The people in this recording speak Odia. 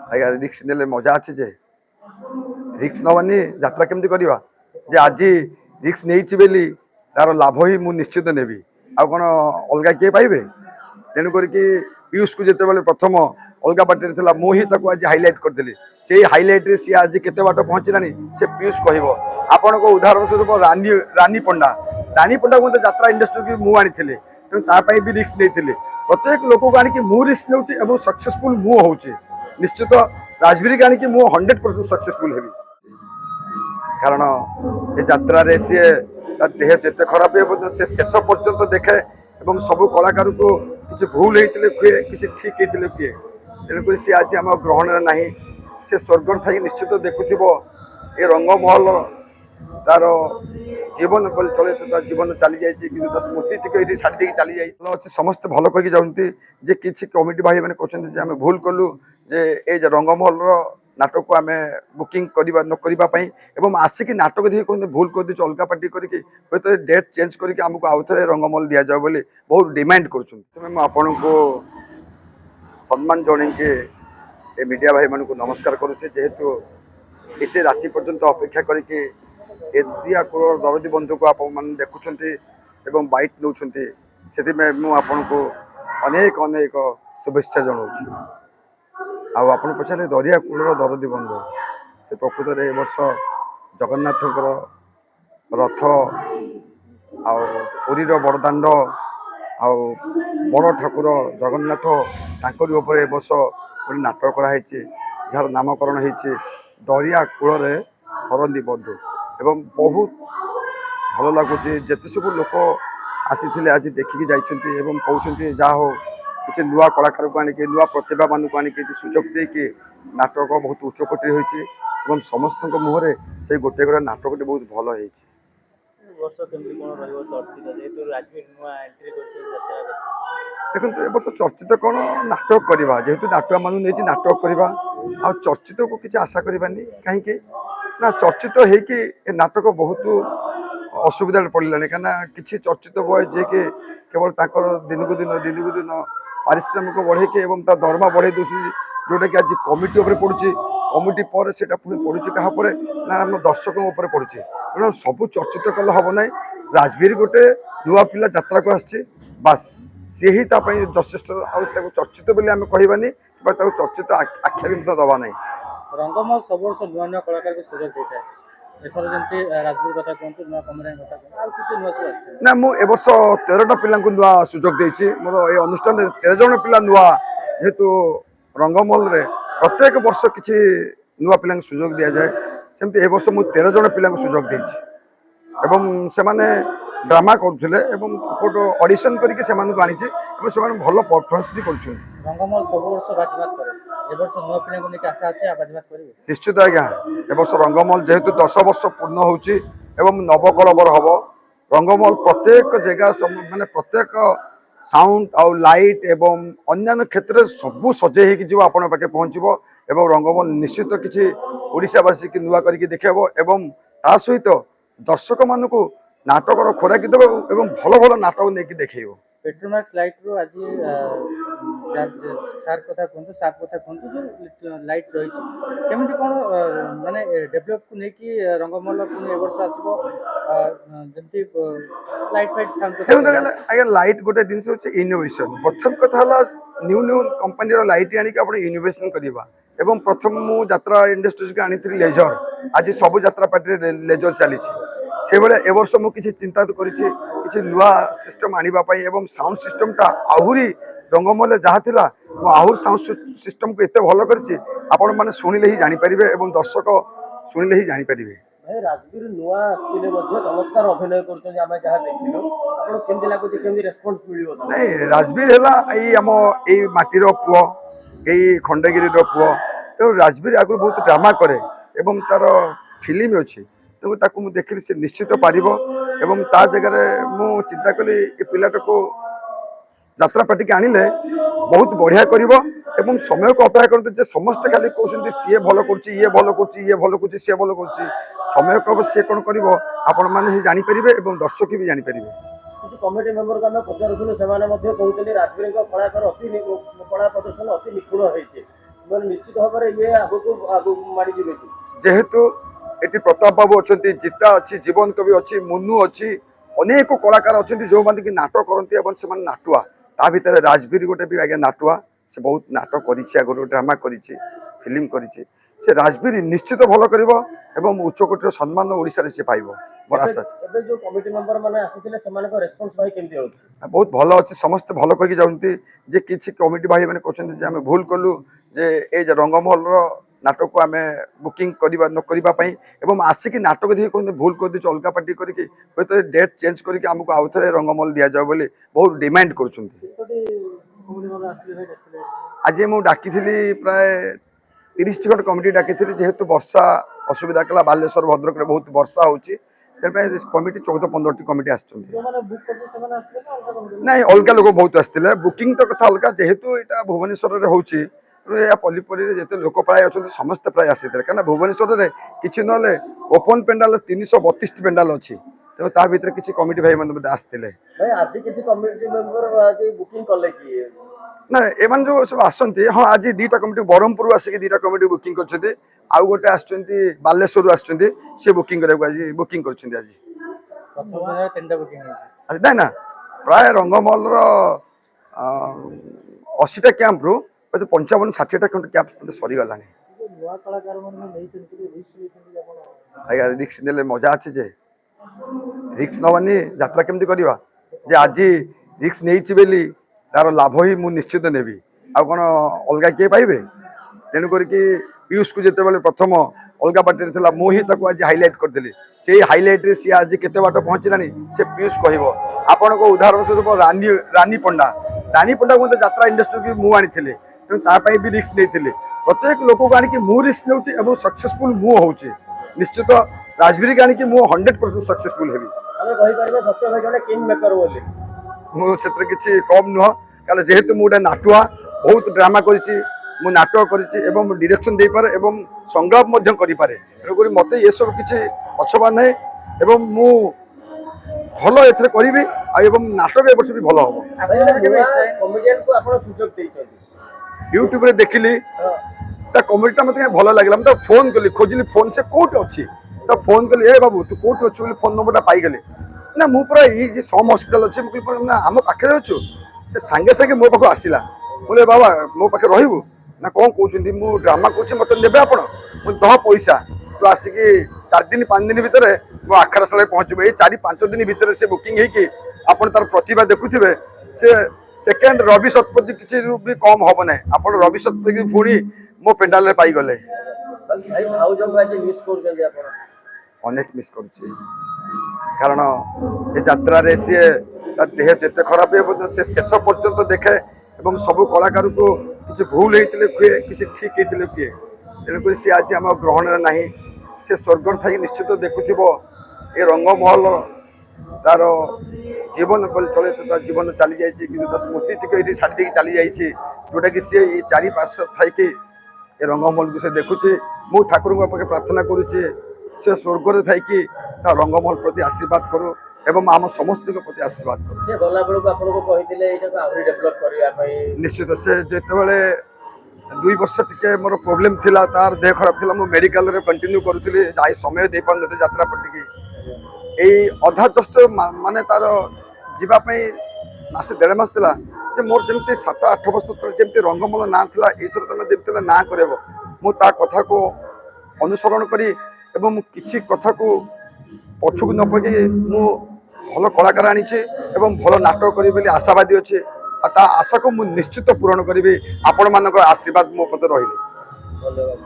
आज्ञा रिक्स ने मजा अच्छे जे रिक्स नवानी यात्रा केमती करवा जे आज रिक्स नहीं तार लाभ ही मुझे निश्चित नेबी आ कौन अलग किए पाइबे तेणुक पीयूष को जिते प्रथम अलग बाटे मुझे आज हाइलाइट करदेली से हाइलाइट सी आज केते बाट पहुँचला से पीयूष कह आपण को उदाहरण स्वरूप रानी पंडा को यात्रा इंडस्ट्री की मुझे आनी तेनाली भी रिक्स नहीं प्रत्येक लोक को आनिक मु रिस्क नौ सक्सेसफुल मु हूँ निश्चित राजवीर की आनिक मु 100% सक्सेसफुल हेबी कारण ये यात्रा रे सी देह जिते खराब हो से शेष पर्यंत देखे और सब कलाकार को किसी भूल होते किए किसी ठीक होते किए तेणुक सी आज आम ग्रहण ना से स्वर्ग थी निश्चित देखुव ये रंगमहल तार जीवन चले तो जीवन चली जाए स्मृति टी छाड़ी चली जाए समस्त भल कही जाती जे किसी कमिटी भाई मैंने कहते आम भूल कलु जे ये रंगमहल नाटक को आम बुकिंग करवा न करने एवं आसिक नाटक देखिए कहते भूल कर दीजिए अलग पार्टी करके डेट चेंज करके आमको आउ थे रंगमहल दि जाए बोली बहुत डिमांड करुँच को सम्मान जन के ए मीडिया भाई मानक नमस्कार करुचे जेहेतु एत राति पर्यंत अपेक्षा करके ए दरिया कूल दरदी बंधु को आप देखुं एवं बाइट नौ से मुझे को अनेक अनेक शुभेच्छा जनाऊँ आप पचारे दरिया कूल दरदी बंधु से प्रकृत में ए वर्ष जगन्नाथ रथ आरीर बड़दाण्ड आ बड़ ठाकुर जगन्नाथ ताकरी ए वर्ष गोटे नाटक कराई जार नामकरण हो दरिया कूल हरंदी बंधु एवं बहुत भल लगुच जिते सब लोक आसी आज देखिकी जाइए कहते जहाँ हो किसी नुआ कलाकार को आनिक नुआ प्रतिभा मान को आनिक सुजोग देके नाटक बहुत उच्चकोटी हो समस्त मुहर से गोटे गोटे नाटक बहुत भल हो देखो ए वर्ष चर्चित कौन नाटक करवा जेहेतु नाटुआ मान नहीं नाटक करवा आ चर्चित को किसी आशा करवानी कहीं ना चर्चित होगी नाटक बहुत असुविधा पड़लानी कहीं किसी चर्चित बय जे कि केवल दिन को दिन पारिश्रमिक बढ़े दरमा बढ़े दूसरी जोटा कि आज कमिटी पड़ुची कमिटी पर से पड़ुची क्या ना दर्शकों पड़ुची तेना सब चर्चित कले हम ना राजवीर गोटे नुआ पिला यात्रा को आसी बास सी ही जथेष चर्चित बोली आम कहबानी चर्चित आख्या भी दबा ना रंगमहल सब वर्ष नुआ नुआ कलाकार को सुजोग देता है एथर जंती राजवीर कथा कहतु नुआ कमराई कथा कहतु आ किछि नुआ सब आछे ना मु ए वर्ष 13टा पिला को नुआ सुजोग देछि मोर ए अनुष्ठान 13 जन पिला नुआ जेतु रंगमहल रे प्रत्येक वर्ष किछि नुआ पिला को सुजोग दिया जाए सेमती ए वर्ष मु 13 जन पिला को सुजोग देछि एवं से माने ड्रामा करुले एवं ऑडिशन करके से माने आनी एवं से माने भल परफॉर्मेंस भी करछन रंगमहल सब वर्ष बाजीमात करे ए वर्ष नुआ पिला को लेके आशा আছে बाजीमात करिवे निश्चित आज्ञा ए वर्ष रंगमहल जेहेतु 10 वर्ष पूर्ण होउची एवं नवकलबर हब रंगमहल प्रत्येक जगह माने प्रत्येक साउंड आउ लाइट एवं अन्य क्षेत्र में सबू सजे हो आपण पाखे पहुँचब एवं रंगमहल निश्चित किसी ओडिशावासी की नुआ करके देखेब एवं ता सहित दर्शक मान को नाटक खोराक देव एवं भल भल नाटक नहीं देखेब पेट्रोमैक्स लाइट रो आज सार कथा कहतु जो लाइट रही केମିତି कौन माने डेभलप को लेकिन रंगमहल पुणी ए वर्ष आसो जमती लाइट फाइट आगे लाइट गोटे जिन इनोवेशन प्रथम कथा न्यू न्यू कंपनी लाइट आनिक आप इनोवेशन करवा एवं प्रथम मु यात्रा इंडस्ट्री के आनी लेजर आज सब यात्रा पार्टी लेजर चली से भाई ए वर्ष मुझे चिंता किसी नुआ सिस्टम आने एवं साउंड सिस्टम टा आहरी रंगमहल जहाँ थी आहरी साउंड सिस्टम को एत भल कर मैंने शुणिले ही जापर और दर्शक शुणिले ही जापर भाई राजवीर नुआ आसते चमत्कार अभिनय नहीं राजवीर है आम ये माटीर पुओ यही खंडगिरी पुओ तो राजवीर आगु बहुत ड्रामा करे एवं तार फिल्म अच्छी तो ताकू मुझे देखिली से निश्चित पार एवं ता जगह मु चिंता कली ये पिलाटा को यात्रा पार्टी के आनिले बहुत बढ़िया करिवो एवं समय को अपेक्षा करते समस्त खाली कहते सी भल कर ये भल कर ये भल कर सी भल कर समय को सी कौन कर आपण मैंने जापर एवं दर्शक भी जापर कमिटी मेंबर को पचारूँ से राजवीर कलाकार अति कला प्रदर्शन अति निपुण होती ନିଶ୍ଚିତ ଭାବରେ ଇଏ ଆଗକୁ ମାଡ଼ିଯିବେ କି? ଯେହେତୁ ଏଠି ପ୍ରତାପ ବାବୁ ଅଛନ୍ତି, ଜିତା ଅଛି, ଜୀବନ କବି ଅଛି, ମୁନୁ ଅଛି, ଅନେକ କଳାକାର ଅଛନ୍ତି ଯେଉଁମାନେ କି ନାଟକ କରନ୍ତି ଏବଂ ସେମାନେ ନାଟୁଆ। ତା ଭିତରେ ରାଜବୀର ଗୋଟେ ବି ଆଜ୍ଞା ନାଟୁଆ, ସେ ବହୁତ ନାଟକ କରିଛି, ଆଗରୁ ଡ୍ରାମା କରିଛି, ଫିଲ୍ମ କରିଛି। ସେ ରାଜବୀର ନିଶ୍ଚିତ ଭଲ କରିବ ଏବଂ ଉଚ୍ଚକୋଟୀର ସମ୍ମାନ ଓଡ଼ିଶାରେ ସେ ପାଇବ, ମୋର ଆଶା ଅଛି। ଏବେ ଯୋଉ କମିଟି ମେମ୍ବର ମାନେ ଆସିଥିଲେ ସେମାନଙ୍କ ରେସ୍ପନ୍ସ ଭାଇ କେମିତି ଅଛି? ବହୁତ ଭଲ ଅଛି, ସମସ୍ତେ ଭଲ କହିକି ଯାଉଛନ୍ତି। ଯେ କିଛି କମିଟି ଭାଇମାନେ କହୁଛନ୍ତି ଯେ ଆମେ ଭୁଲ କଲୁ, ଯେ ଏଇ ଯେ ରଙ୍ଗମହଲର ନାଟକକୁ ଆମେ ବୁକିଂ ନ କରିବା ପାଇଁ, ଏବଂ ଆସିକି ନାଟକ ଦେଖି କହୁଛନ୍ତି ଭୁଲ କରିଦେଇଛୁ, ଅଲଗା ପାର୍ଟି କରିକି ହୁଏତ ଡେଟ୍ ଚେଞ୍ଜ କରିକି ଆମକୁ ଆଉଥରେ ରଙ୍ଗମହଲ ଦିଆଯାଉ ବୋଲି ବହୁତ ଡିମାଣ୍ଡ କରୁଛନ୍ତି। ଆଜି ମୁଁ ଡାକିଥିଲି ପ୍ରାୟ 30ଟି ଖଣ୍ଡେ କମିଟି ଡାକିଥିଲି, ଯେହେତୁ ବର୍ଷା ଅସୁବିଧା କଲା, ବାଲେଶ୍ୱର ଭଦ୍ରକରେ ବହୁତ ବର୍ଷା ହେଉଛି, ସେଥିପାଇଁ କମିଟି 14-15ଟି କମିଟି ଆସିଛନ୍ତି। ନାଇଁ, ଅଲଗା ଲୋକ ବହୁତ ଆସିଥିଲେ, ବୁକିଂ ତ କଥା ଅଲଗା, ଯେହେତୁ ଏଇଟା ଭୁବନେଶ୍ୱରରେ ହେଉଛି, ଏହା ପଲ୍ଲୀପଲ୍ଲୀରେ ଯେତେ ଲୋକ ପ୍ରାୟ ଅଛନ୍ତି ସମସ୍ତେ ପ୍ରାୟ ଆସିଥିଲେ, କାହିଁକିନା ଭୁବନେଶ୍ୱରରେ କିଛି ନହେଲେ ଓପନ୍ ପେଣ୍ଡାଲ 332ଟି ପେଣ୍ଡାଲ ଅଛି, ତେଣୁ ତା ଭିତରେ କିଛି କମିଟି ଭାଇମାନେ ମଧ୍ୟ ଆସିଥିଲେ। ଭାଇ ଆଜି କିଛି କମିଟି ମେମ୍ବର ଆଜି ବୁକିଂ କଲେ କି? ନା, ଏମାନେ ଯେଉଁ ସବୁ ଆସନ୍ତି, ହଁ ଆଜି 2ଟା କମିଟି ବ୍ରହ୍ମପୁରରୁ ଆସିକି 2ଟା କମିଟି ବୁକିଂ କରିଛନ୍ତି, ଆଉ ଗୋଟେ ଆସିଛନ୍ତି ବାଲେଶ୍ୱରରୁ ଆସିଛନ୍ତି, ସେ ବୁକିଂ କରିବାକୁ ଆଜି ବୁକିଂ କରିଛନ୍ତି ଆଜି। ନାଇଁ ନା, ପ୍ରାୟ ରଙ୍ଗମହଲର 80ଟା କ୍ୟାମ୍ପରୁ 55-60ଟା ଖଣ୍ଡେ କ୍ୟାମ୍ପ ସରିଗଲାଣି। ଆଜ୍ଞା, ରିକ୍ସ ନେଲେ ମଜା ଅଛି, ଯେ ରିକ୍ସ ନେବାନି ଯାତ୍ରା କେମିତି କରିବା। ଯେ ଆଜି ରିକ୍ସ ନେଇଛି ବୋଲି ତାର ଲାଭ ହିଁ ମୁଁ ନିଶ୍ଚିତ ନେବି, ଆଉ କ'ଣ ଅଲଗା କିଏ ପାଇବେ। ତେଣୁ କରିକି ପିୟୁଷକୁ ଯେତେବେଳେ ପ୍ରଥମ ଅଲଗା ପାର୍ଟିରେ ଥିଲା, ମୁଁ ହିଁ ତାକୁ ଆଜି ହାଇଲାଇଟ୍ କରିଥିଲି। ସେଇ ହାଇଲାଇଟ୍ରେ ସିଏ ଆଜି କେତେ ବାଟ ପହଞ୍ଚିଲାଣି ସେ ପିୟୁଷ କହିବ। ଆପଣଙ୍କ ଉଦାହରଣ ସ୍ୱରୂପ ରାନୀ ପଣ୍ଡାକୁ ମଧ୍ୟ ଯାତ୍ରା ଇଣ୍ଡଷ୍ଟ୍ରିକୁ ମୁଁ ଆଣିଥିଲି, ତେଣୁ ତା ପାଇଁ ବି ରିକ୍ସ ନେଇଥିଲି। ପ୍ରତ୍ୟେକ ଲୋକକୁ ଆଣିକି ମୁଁ ରିକ୍ସ ନେଉଛି ଏବଂ ସକ୍ସେସଫୁଲ ମୁଁ ହେଉଛି। ନିଶ୍ଚିତ ରାଜବୀରକୁ ଆଣିକି ମୁଁ 100% ସକ୍ସେସଫୁଲ ହେବି। ଆମେ କହିପାରିବା ସତ୍ୟ ଭାଇ ଜଣେ କିଙ୍ଗ ମେକର ବୋଲି। ମୁଁ ସେଥିରେ କିଛି କମ୍ ନୁହଁ, କାରଣ ଯେହେତୁ ମୁଁ ଗୋଟେ ନାଟୁଆ, ବହୁତ ଡ୍ରାମା କରିଛି, ମୁଁ ନାଟକ କରିଛି ଏବଂ ଡିରେକ୍ସନ ଦେଇପାରେ ଏବଂ ସଂଗ୍ରାମ ମଧ୍ୟ କରିପାରେ। ତେଣୁକରି ମୋତେ ଏସବୁ କିଛି ଅଛବା ନାହିଁ ଏବଂ ମୁଁ ଭଲ ଏଥିରେ କରିବି, ଆଉ ଏବଂ ନାଟକ ଏ ବର୍ଷ ବି ଭଲ ହେବ। କମେଡିଆନକୁ ଆପଣ ସୁଯୋଗ ଦେଇଛନ୍ତି, ୟୁଟ୍ୟୁବରେ ଦେଖିଲି ତା କମେଡିଟା ମୋତେ ଭଲ ଲାଗିଲା, ମୁଁ ତାକୁ ଫୋନ୍ କଲି, ଖୋଜିଲି ଫୋନ୍, ସେ କୋଉଠି ଅଛି, ତା ଫୋନ୍ କଲି, ଏ ବାବୁ ତୁ କୋଉଠି ଅଛୁ ବୋଲି ଫୋନ୍ ନମ୍ବରଟା ପାଇଗଲି। ନା ମୁଁ ପୁରା ଏଇ ଯେ ସମ୍ ହସ୍ପିଟାଲ ଅଛି, ମୁଁ କହିଲି ନା ଆମ ପାଖରେ ଅଛୁ। ସେ ସାଙ୍ଗେ ସାଙ୍ଗେ ମୋ ପାଖକୁ ଆସିଲା, ମୁଁ କହିଲି ବାବା ମୋ ପାଖରେ ରହିବୁ ନା କ'ଣ କହୁଛନ୍ତି, ମୁଁ ଡ୍ରାମା କରୁଛି, ମୋତେ ନେବେ ଆପଣ। ମୁଁ ଦହ ପଇସା, ତୁ ଆସିକି 4-5 ଦିନ ଭିତରେ ମୋ ଆଖଡ଼ା ଶାଳାରେ ପହଞ୍ଚିବ। ଏଇ 4-5 ଦିନ ଭିତରେ ସେ ବୁକିଂ ହେଇକି ଆପଣ ତାର ପ୍ରତିଭା ଦେଖୁଥିବେ। ସେ ସେକେଣ୍ଡ ରବି ଶତପଥୀ କିଛି ବି କମ୍ ହେବ ନାହିଁ। ଆପଣ ରବି ଶତପଥୀ ପୁଣି ମୋ ପେଣ୍ଡାଲରେ ପାଇଗଲେ। ଅନେକ ମିସ୍ କରୁଛି, କାରଣ ଏ ଯାତ୍ରାରେ ସିଏ ତା ଦେହ ଯେତେ ଖରାପ ହେବ ମଧ୍ୟ ସେ ଶେଷ ପର୍ଯ୍ୟନ୍ତ ଦେଖେ ଏବଂ ସବୁ କଳାକାରକୁ କିଛି ଭୁଲ ହେଇଥିଲେ କୁହେ, କିଛି ଠିକ୍ ହେଇଥିଲେ କୁହେ। ତେଣୁକରି ସିଏ ଆଜି ଆମ ଗ୍ରହଣରେ ନାହିଁ। ସେ ସ୍ୱର୍ଗରେ ଥାଇ ନିଶ୍ଚିତ ଦେଖୁଥିବ ଏ ରଙ୍ଗମହଲ ତାର ଜୀବନ ବୋଲି ଚଳେ, ତା ଜୀବନ ଚାଲିଯାଇଛି, କିନ୍ତୁ ତା ସ୍ମୃତି ଟିକେ ଏଇଠି ଛାଡ଼ି ଦେଇକି ଚାଲିଯାଇଛି, ଯେଉଁଟାକି ସିଏ ଏଇ ଚାରିପାର୍ଶ୍ୱ ଥାଇକି ଏ ରଙ୍ଗମହଲକୁ ସେ ଦେଖୁଛି। ମୁଁ ଠାକୁରଙ୍କ ପାଖେ ପ୍ରାର୍ଥନା କରୁଛି ସେ ସ୍ୱର୍ଗରେ ଥାଇକି ତା ରଙ୍ଗମହଲ ପ୍ରତି ଆଶୀର୍ବାଦ କରୁ ଏବଂ ଆମ ସମସ୍ତଙ୍କ ପ୍ରତି ଆଶୀର୍ବାଦ କରୁ। ସେ ଗଲାବେଳକୁ ଆପଣଙ୍କୁ କହିଥିଲେ ଏଇଟାକୁ ଆହୁରି ଡେଭଲପ କରିବା ପାଇଁ। ନିଶ୍ଚିତ, ସେ ଯେତେବେଳେ 2 ବର୍ଷ ଟିକେ ମୋର ପ୍ରୋବ୍ଲେମ୍ ଥିଲା, ତାର ଦେହ ଖରାପ ଥିଲା, ମୁଁ ମେଡ଼ିକାଲରେ କଣ୍ଟିନ୍ୟୁ କରୁଥିଲି, ଯାଇ ସମୟ ଦେଇପାରୁନଥିଲି ଯାତ୍ରା ପଟିକି। ଏଇ ଅଧା ଜଷ୍ଟ ମାନେ ତାର ଯିବା ପାଇଁ ମାସେ 1.5 ମାସ ଥିଲା, ଯେ ମୋର ଯେମିତି 7-8 ବର୍ଷ ତଳେ ଯେମିତି ରଙ୍ଗମହଲ ନାଁ ଥିଲା, ଏଇଥର ତମେ ଯେମିତି ନାଁ କରିବ, ମୁଁ ତା କଥାକୁ ଅନୁସରଣ କରି ଏବଂ କିଛି କଥାକୁ ପଛକୁ ନ ପକାଇ ମୁଁ ଭଲ କଳାକାର ଆଣିଛି ଏବଂ ଭଲ ନାଟକ କରିବି ବୋଲି ଆଶାବାଦୀ ଅଛି। ଆଉ ତା ଆଶାକୁ ମୁଁ ନିଶ୍ଚିତ ପୂରଣ କରିବି। ଆପଣମାନଙ୍କର ଆଶୀର୍ବାଦ ମୋ ପ୍ରତି ରହିଲେ। ଧନ୍ୟବାଦ।